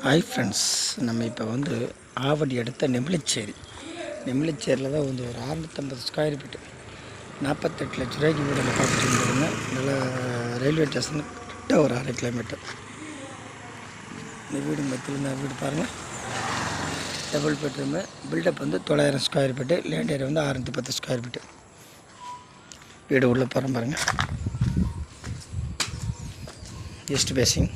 Hi friends, நம்ம இப்போ வந்து ஆவடி அடுத்த நெமிலிச்சேரியில் தான் வந்து ஒரு 650 ஸ்கொயர் ஃபீட்டு 48 லட்ச ரூபாய்க்கு வீடு பார்த்துட்டு இருந்தோம்னா நல்லா ரயில்வே ஸ்டேஷன் கிட்ட ஒரு 1/2 கிலோமீட்டர். இந்த வீடு மத்தியில் இந்த வீடு பாருங்கள், டபுள் பெட்ரூமு. பில்டப் வந்து 900 ஸ்கொயர் ஃபீட்டு, லேண்ட் ஏரியா வந்து 610 ஸ்கொயர் ஃபீட்டு. வீடு உள்ளே போகிறோம் பாருங்கள். East facing.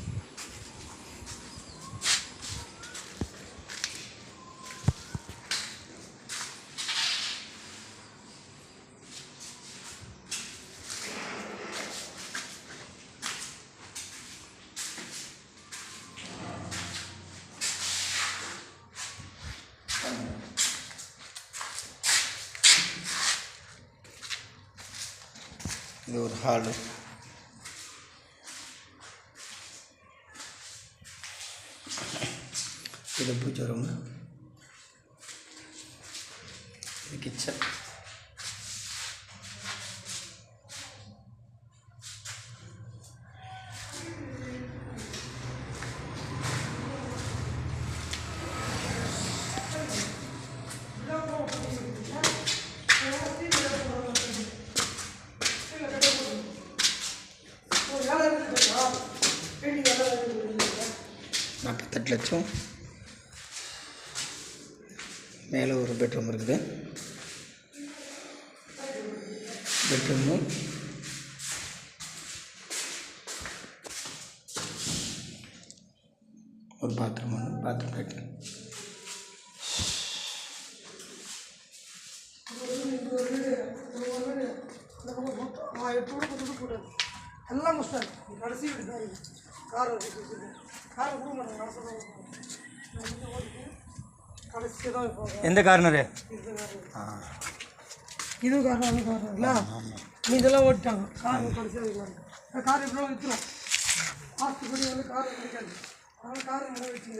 இது ஒரு ஹாலு. இது பூஜை ரூமு. இது கிச்சன். $48 லட்சம். மேலே ஒரு பெட்ரூம் இருக்குது. பெட்ரூமு ஒரு பாத்ரூம் கட்டி. எல்லாம் கடைசி கார் கடைசி தான். எந்த கார்னரு? இது காரணம் அந்த காரணம் இல்லை, நீ இதெல்லாம் ஓட்டிட்டாங்க. கார் கடைசியாக கார் எப்படிலாம் விற்றுலாம். ஹாஸ்பிட்டல் வந்து கார் கிடைக்காது, அதனால் கார் நல்லா வச்சு